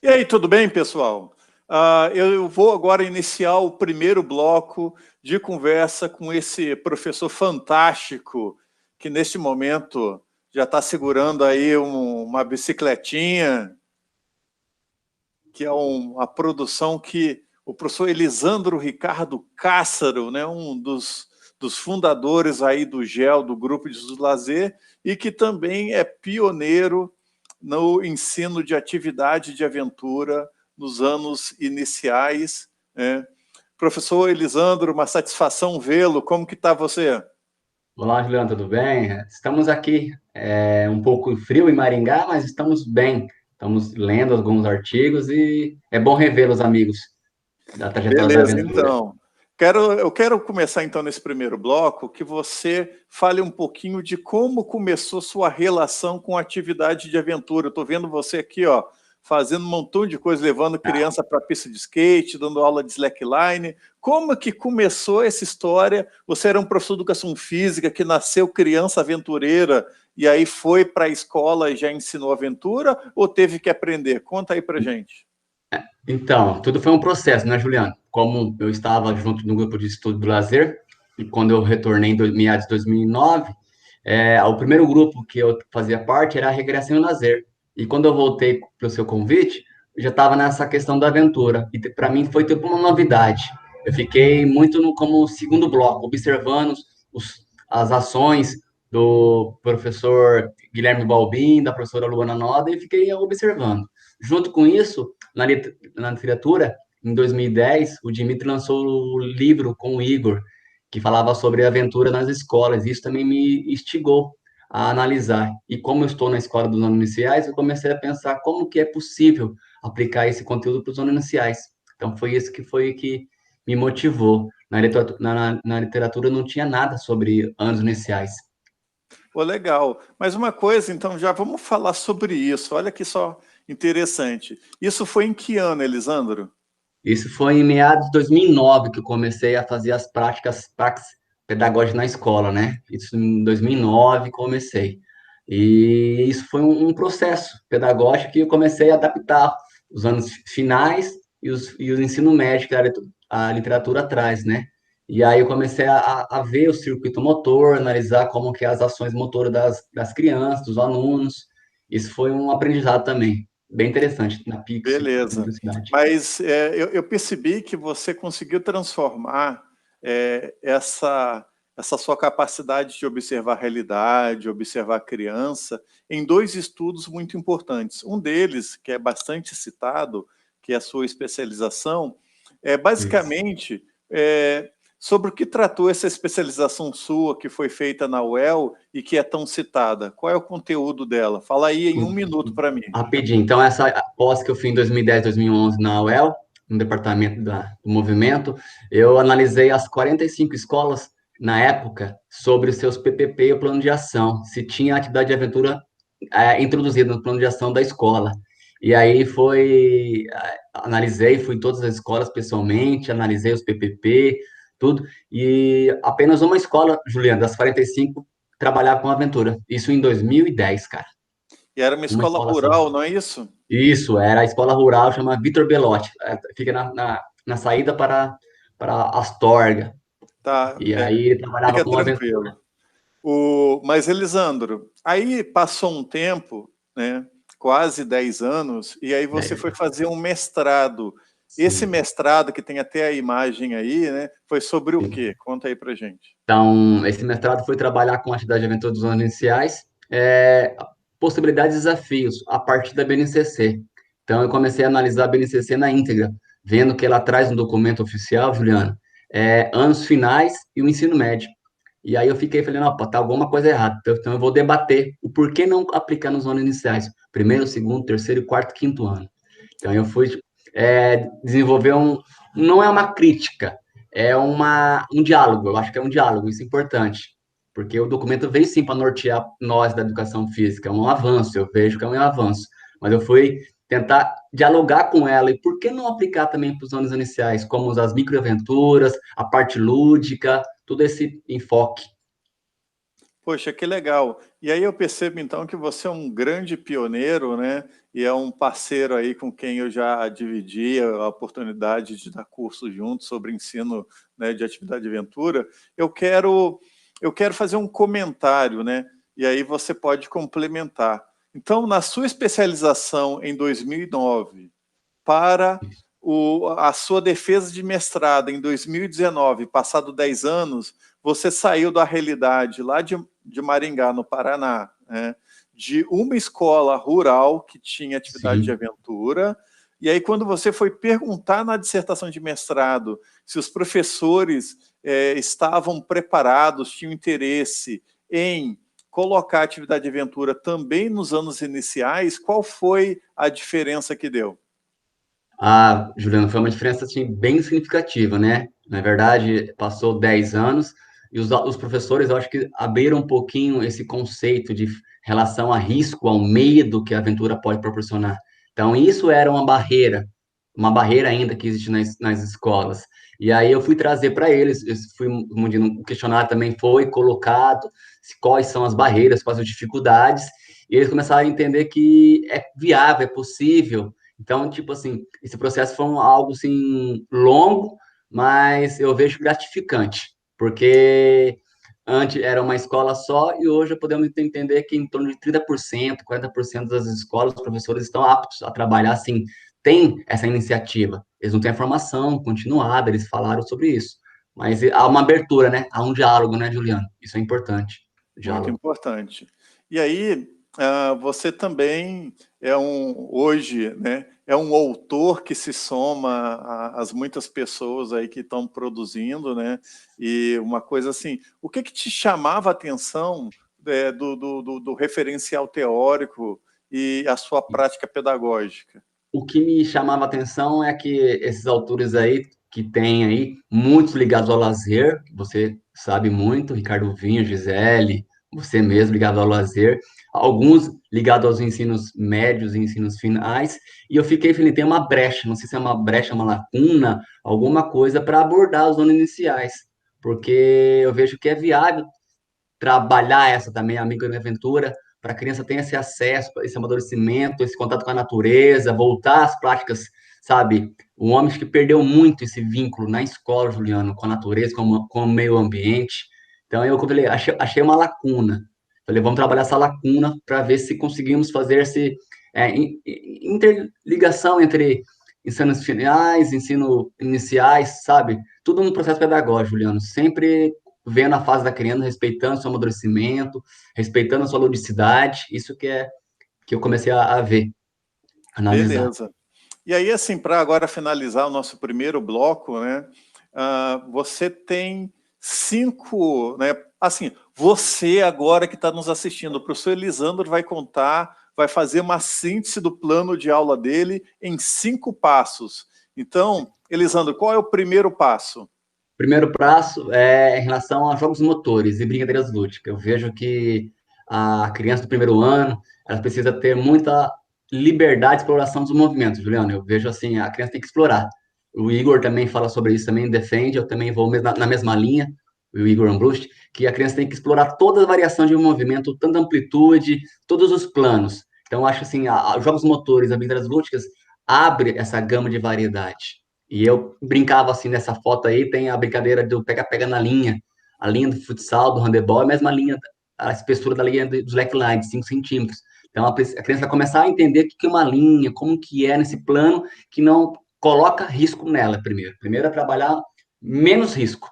E aí, tudo bem, pessoal? Eu vou agora iniciar o primeiro bloco de conversa com esse professor fantástico que, neste momento, já está segurando aí uma bicicletinha, que é uma produção que o professor Elisandro Ricardo Cássaro, né, um dos fundadores aí do GEL, do Grupo de Lazer, e que também é pioneiro no ensino de atividade de aventura nos anos iniciais, né? Professor Elisandro, uma satisfação vê-lo. Como que está você? Olá, Juliana, tudo bem? Estamos aqui, um pouco frio em Maringá, mas estamos bem. Estamos lendo alguns artigos e é bom rever os amigos da trajetória da Beleza, aventura. então. Eu quero começar, então, nesse primeiro bloco, que você fale um pouquinho de como começou sua relação com a atividade de aventura. Eu estou vendo você aqui, ó, fazendo um montão de coisa, levando criança para a pista de skate, dando aula de slackline. Como que começou essa história? Você era um professor de educação física que nasceu criança aventureira e aí foi para a escola e já ensinou aventura ou teve que aprender? Conta aí para gente. Então, tudo foi um processo, né, Juliana? Como eu estava junto no grupo de estudo do lazer, e quando eu retornei em meados de 2009, o primeiro grupo que eu fazia parte era a Recreação e Lazer. E quando eu voltei para o seu convite, eu já estava nessa questão da aventura. E para mim foi tipo uma novidade. Eu fiquei muito como segundo bloco, observando as ações do professor Guilherme Balbim, da professora Luana Noda, e fiquei observando. Junto com isso, na literatura, em 2010, o Dimitri lançou o livro com o Igor, que falava sobre aventura nas escolas. Isso também me instigou a analisar. E como eu estou na escola dos anos iniciais, eu comecei a pensar como que é possível aplicar esse conteúdo para os anos iniciais. Então, foi isso que me motivou. Na literatura não tinha nada sobre anos iniciais. Pô, legal. Mas uma coisa, então, já vamos falar sobre isso. Olha que só interessante. Isso foi em que ano, Elisandro? Isso foi em meados de 2009 que eu comecei a fazer as práticas pedagógicas na escola, né? Isso em 2009 comecei. E isso foi um processo pedagógico que eu comecei a adaptar os anos finais e os ensino médio que a literatura traz, né? E aí eu comecei a ver o circuito motor, analisar como que é as ações motoras das crianças, dos alunos. Isso foi um aprendizado também, bem interessante, na Pix, Beleza. Universidade. Mas eu percebi que você conseguiu transformar essa sua capacidade de observar a realidade, observar a criança, em dois estudos muito importantes. Um deles, que é bastante citado, que é a sua especialização, é Isso. basicamente sobre o que tratou essa especialização sua, que foi feita na UEL e que é tão citada. Qual é o conteúdo dela? Fala aí em um minuto para mim. Rapidinho. Então, essa pós que eu fiz em 2010, 2011 na UEL, no departamento do movimento, eu analisei as 45 escolas na época sobre os seus PPP e o plano de ação, se tinha atividade de aventura introduzida no plano de ação da escola. E aí analisei, fui em todas as escolas pessoalmente, analisei os PPP, tudo, e apenas uma escola, Juliana, das 45, trabalhava com aventura. Isso em 2010, cara. E era uma Uma escola escola só. rural, não é isso? Isso, era a escola rural, chama Vitor Belotti. Fica na saída para Astorga. Tá, E aí ele trabalhava fica com aventura. tranquilo. Mas, Elisandro, aí passou um tempo, né, quase 10 anos, e aí você Né? foi fazer um mestrado. Esse Sim, mestrado, que tem até a imagem aí, né, foi sobre o sim. quê? Conta aí pra gente. Então, esse mestrado foi trabalhar com atividade de aventura dos anos iniciais, possibilidades e desafios, a partir da BNCC. Então, eu comecei a analisar a BNCC na íntegra, vendo que ela traz um documento oficial, Juliana, anos finais e o ensino médio. E aí eu fiquei falando, opa, tá alguma coisa errada. Então eu vou debater o porquê não aplicar nos anos iniciais. Primeiro, segundo, terceiro, quarto, quinto ano. Então eu fui desenvolver não é uma crítica, é um diálogo. Eu acho que é um diálogo, isso é importante. Porque o documento veio sim para nortear nós da educação física, é um avanço, eu vejo que é um avanço. Mas eu fui tentar dialogar com ela, e por que não aplicar também para os anos iniciais, como as microaventuras, a parte lúdica, todo esse enfoque. Poxa, que legal. E aí eu percebo, então, que você é um grande pioneiro, né? E é um parceiro aí com quem eu já dividi a oportunidade de dar curso junto sobre ensino, né, de atividade de aventura. Eu quero, eu quero fazer um comentário, né? E aí você pode complementar. Então, na sua especialização em 2009, para a sua defesa de mestrado em 2019, passado 10 anos, você saiu da realidade lá de Maringá, no Paraná, né, de uma escola rural que tinha atividade de Sim. aventura, e aí quando você foi perguntar na dissertação de mestrado se os professores estavam preparados, tinham interesse em colocar atividade de aventura também nos anos iniciais, qual foi a diferença que deu? Ah, Juliano, foi uma diferença assim, bem significativa, né? Na verdade, passou 10 anos e os professores, eu acho que abriram um pouquinho esse conceito de relação a risco, ao medo que a aventura pode proporcionar. Então, isso era uma barreira ainda que existe nas escolas. E aí eu fui trazer para eles, o questionário também foi colocado, quais são as barreiras, quais as dificuldades, e eles começaram a entender que é viável, é possível. Então, tipo assim, esse processo foi algo, assim, longo, mas eu vejo gratificante, porque antes era uma escola só e hoje podemos entender que em torno de 30%, 40% das escolas, os professores estão aptos a trabalhar, assim, tem essa iniciativa. Eles não têm a formação continuada, eles falaram sobre isso. Mas há uma abertura, né? Há um diálogo, né, Juliano? Isso é importante, o Muito diálogo. importante. E aí, você também é hoje, né, é um autor que se soma às muitas pessoas aí que estão produzindo, né, e uma coisa assim, o que te chamava a atenção do referencial teórico e a sua prática pedagógica? O que me chamava a atenção é que esses autores aí, que tem aí, muitos ligados ao lazer, você sabe muito, Ricardo Vinho, Gisele, você mesmo ligado ao lazer, alguns ligados aos ensinos médios e ensinos finais, e eu fiquei, falei, tem uma brecha, não sei se é uma brecha, uma lacuna, alguma coisa para abordar os anos iniciais, porque eu vejo que é viável trabalhar essa também, amigo da minha aventura, para a criança ter esse acesso, esse amadurecimento, esse contato com a natureza, voltar às práticas, sabe? O homem que perdeu muito esse vínculo na escola, Juliano, com a natureza, com o meio ambiente. Então, eu falei, achei uma lacuna. Falei, vamos trabalhar essa lacuna para ver se conseguimos fazer esse interligação entre ensinos finais, ensino iniciais, sabe? Tudo no processo pedagógico, Juliano. Sempre vendo a fase da criança, respeitando seu amadurecimento, respeitando a sua ludicidade, isso que eu comecei a ver, analisar. Beleza. E aí, assim, para agora finalizar o nosso primeiro bloco, né, você tem 5, né, assim, você agora que está nos assistindo, o professor Elisandro vai contar, vai fazer uma síntese do plano de aula dele em 5 passos. Então, Elisandro, qual é o primeiro passo? Primeiro passo é em relação a jogos motores e brincadeiras lúdicas. Eu vejo que a criança do primeiro ano, ela precisa ter muita liberdade de exploração dos movimentos, Juliano. Eu vejo assim, a criança tem que explorar. O Igor também fala sobre isso, também defende, eu também vou na mesma linha, o Igor Ambrust, que a criança tem que explorar toda a variação de movimento, tanta amplitude, todos os planos. Então, eu acho assim, os jogos motores, as brincadeiras lúdicas, abre essa gama de variedade. E eu brincava assim nessa foto aí, tem a brincadeira do pega-pega na linha, a linha do futsal, do handebol, é a mesma linha, a espessura da linha do slackline, de 5 centímetros. Então a criança vai começar a entender o que é uma linha, como que é nesse plano, que não coloca risco nela primeiro. Primeiro é trabalhar menos risco.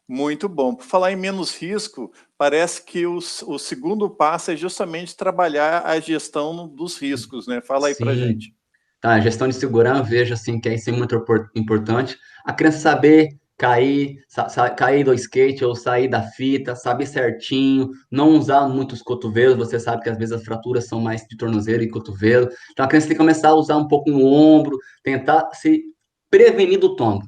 Muito bom. Por falar em menos risco, parece que o segundo passo é justamente trabalhar a gestão dos riscos, né? Fala aí para Sim. gente. Tá, gestão de segurança, eu vejo assim que é isso é muito importante. A criança saber cair, cair do skate ou sair da fita, saber certinho, não usar muitos cotovelos. Você sabe que às vezes as fraturas são mais de tornozelo e cotovelo. Então a criança tem que começar a usar um pouco o ombro, tentar se prevenir do tombo.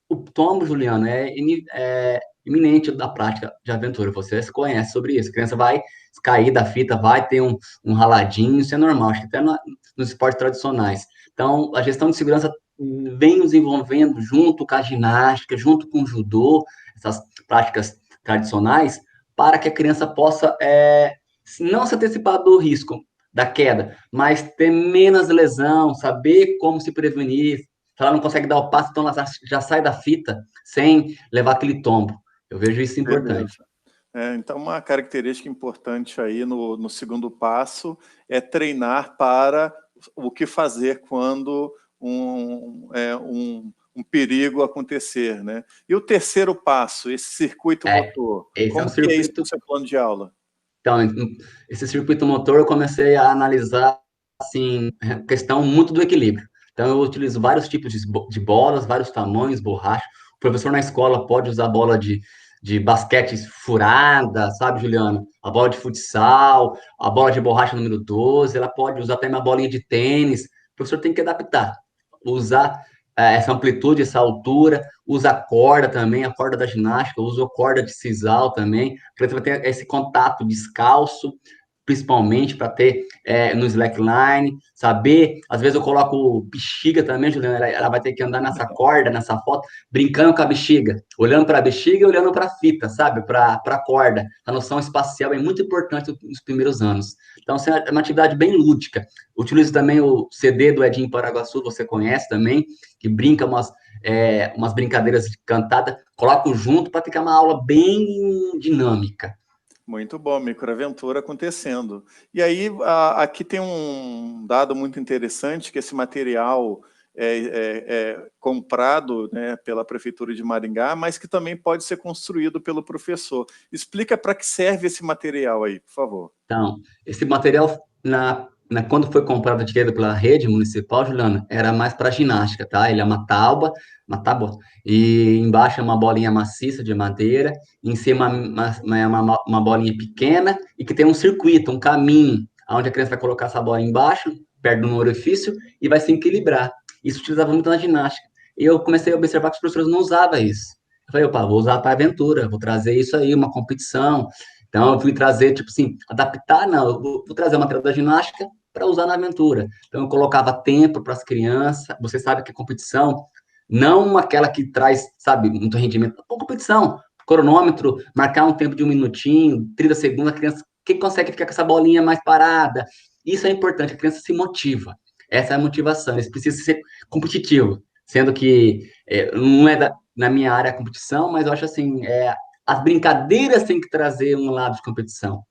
O tombo, Juliano, é iminente da prática de aventura. Você se conhece sobre isso. A criança vai cair da fita, vai ter um raladinho, isso é normal. Acho que até nos esportes tradicionais. Então, a gestão de segurança vem nos envolvendo junto com a ginástica, junto com o judô, essas práticas tradicionais, para que a criança possa não se antecipar do risco da queda, mas ter menos lesão, saber como se prevenir. Se ela não consegue dar o passo, então ela já sai da fita sem levar aquele tombo. Eu vejo isso importante. Beleza. Então, uma característica importante aí no segundo passo é treinar para o que fazer quando um perigo acontecer, né? E o terceiro passo, esse circuito motor, Esse é um como que é isso circuito. no seu plano de aula? Então, esse circuito motor eu comecei a analisar, assim, questão muito do equilíbrio. Então, eu utilizo vários tipos de bolas, vários tamanhos, borracha. O professor na escola pode usar bola de basquete furada, sabe, Juliana? A bola de futsal, a bola de borracha número 12, ela pode usar até uma bolinha de tênis. O professor tem que adaptar, usar essa amplitude, essa altura, usa a corda também, a corda da ginástica, usa a corda de sisal também, para você vai ter esse contato descalço, principalmente para ter no slackline, saber, às vezes eu coloco bexiga também, Juliana, ela vai ter que andar nessa corda, nessa foto, brincando com a bexiga, olhando para a bexiga e olhando para a fita, sabe, para a corda. A noção espacial é muito importante nos primeiros anos. Então, é uma atividade bem lúdica. Utilizo também o CD do Edinho Paraguaçu, você conhece também, que brinca umas brincadeiras de cantada, coloco junto para ficar uma aula bem dinâmica. Muito bom, microaventura acontecendo. E aí, aqui tem um dado muito interessante, que esse material é comprado, né, pela Prefeitura de Maringá, mas que também pode ser construído pelo professor. Explica para que serve esse material aí, por favor. Então, esse material, quando foi comprado direto pela rede municipal, Juliana, era mais para ginástica, tá? Ele é uma tábua, e embaixo é uma bolinha maciça de madeira, em cima uma bolinha pequena, e que tem um circuito, um caminho, onde a criança vai colocar essa bola embaixo, perto de um orifício, e vai se equilibrar. Isso utilizava muito na ginástica. E eu comecei a observar que os professores não usavam isso. Eu falei, opa, vou usar para aventura, vou trazer isso aí, uma competição. Então, eu fui trazer, tipo assim, adaptar, não, eu vou trazer o material da ginástica para usar na aventura. Então, eu colocava tempo para as crianças, você sabe que a competição, não aquela que traz, sabe, muito rendimento, a competição, cronômetro, marcar um tempo de 1 minutinho, 30 segundos, a criança, quem consegue ficar com essa bolinha mais parada? Isso é importante, a criança se motiva. Essa é a motivação, eles precisam ser competitivos, sendo que não é na minha área a competição, mas eu acho assim, as brincadeiras têm que trazer um lado de competição.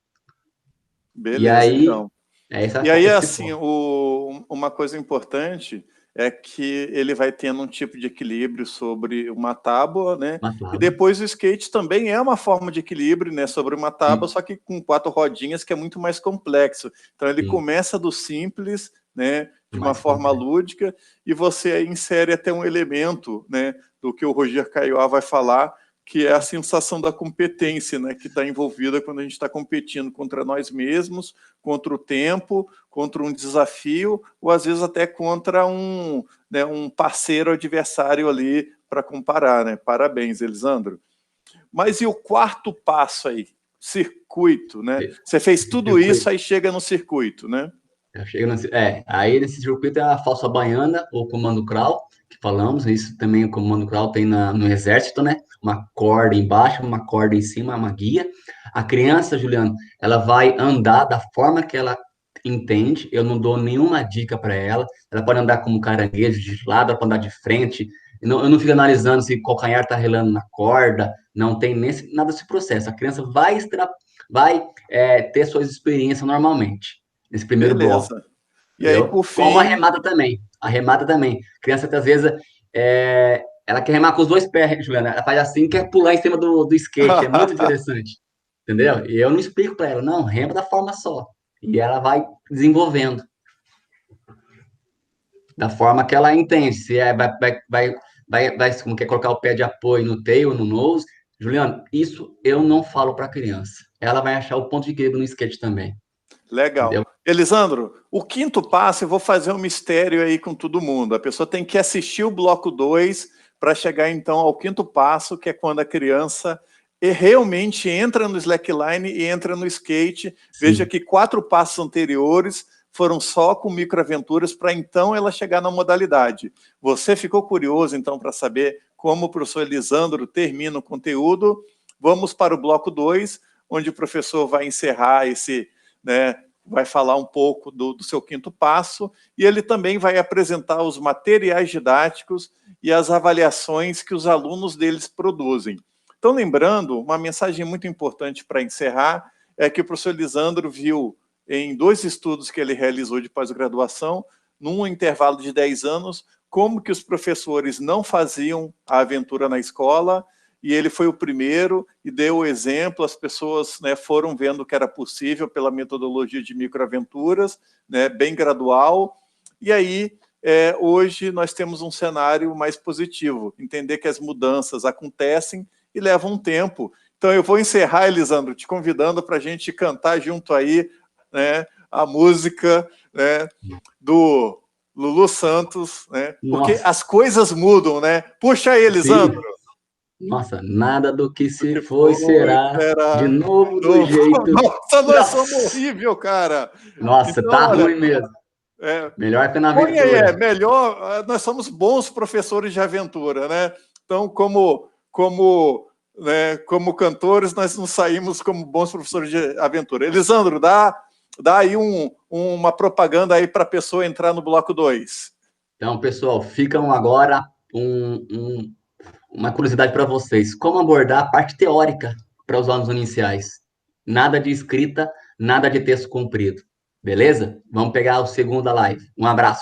E Beleza, aí, então. esse E aí, esse assim, foco. uma coisa importante é que ele vai tendo um tipo de equilíbrio sobre uma tábua, né? Uma E tábua. depois o skate também é uma forma de equilíbrio, né? Sobre uma tábua, Sim, só que com 4 rodinhas, que é muito mais complexo. Então ele sim. começa do simples, né? De uma Mais forma complexo. lúdica, e você aí insere até um elemento, né? Do que o Roger Caioá vai falar, que é a sensação da competência, né? Que está envolvida quando a gente está competindo contra nós mesmos, contra o tempo, contra um desafio, ou às vezes até contra um parceiro adversário ali para comparar, né? Parabéns, Elisandro. Mas e o quarto passo aí? Circuito, né? Você fez Esse tudo isso, circuito. aí chega no circuito, né? Aí nesse circuito é a falsa baiana, ou comando crawl, que falamos, isso também o comando crawl tem no exército, né? Uma corda embaixo, uma corda em cima, uma guia. A criança, Juliano, ela vai andar da forma que ela entende, eu não dou nenhuma dica para ela, ela pode andar como caranguejo de lado, ela pode andar de frente, eu não fico analisando se o calcanhar está relando na corda, não tem nada desse processo, a criança vai ter suas experiências normalmente nesse primeiro bloco, Beleza. E aí, entendeu? por Como a fim, remada também. A remada também. A criança, às vezes, ela quer remar com os dois pés, Juliana. Ela faz assim, quer pular em cima do skate. É muito interessante, entendeu? E eu não explico para ela, não, rema da forma só. E ela vai desenvolvendo da forma que ela entende. Se como quer colocar o pé de apoio no tail, no nose. Juliano, isso eu não falo para a criança. Ela vai achar o ponto de equilíbrio no skate também, entendeu? legal. Elisandro, o quinto passo, eu vou fazer um mistério aí com todo mundo. A pessoa tem que assistir o bloco 2 para chegar, então, ao quinto passo, que é quando a criança realmente entra no slackline e entra no skate. Veja Sim. que 4 passos anteriores foram só com microaventuras para, então, ela chegar na modalidade. Você ficou curioso, então, para saber como o professor Elisandro termina o conteúdo? Vamos para o bloco 2, onde o professor vai encerrar esse, né, vai falar um pouco do seu quinto passo, e ele também vai apresentar os materiais didáticos e as avaliações que os alunos deles produzem. Então, lembrando, uma mensagem muito importante para encerrar é que o professor Lisandro viu em 2 estudos que ele realizou de pós-graduação, num intervalo de 10 anos, como que os professores não faziam a aventura na escola, e ele foi o primeiro e deu o exemplo, as pessoas, né, foram vendo que era possível pela metodologia de microaventuras, né, bem gradual, e aí hoje nós temos um cenário mais positivo, entender que as mudanças acontecem e levam um tempo. Então eu vou encerrar, Elisandro, te convidando para a gente cantar junto aí, né, a música, né, do Lulu Santos, né, porque Nossa, as coisas mudam, né? Puxa aí, sim. Elisandro. Nossa, nada do que O se que foi foi, será de será. novo do jeito. Nossa, nós somos Nossa, horrível, cara. nossa, Então, tá olha, ruim mesmo. é, Melhor que na põe aí, aventura. melhor, nós somos bons professores de aventura, né? Então, né, como cantores, nós não saímos como bons professores de aventura. Elisandro, dá aí uma propaganda aí para a pessoa entrar no bloco 2. Então, pessoal, ficam agora uma curiosidade para vocês. Como abordar a parte teórica para os alunos iniciais? Nada de escrita, nada de texto comprido. Beleza? Vamos pegar o segundo live. Um abraço.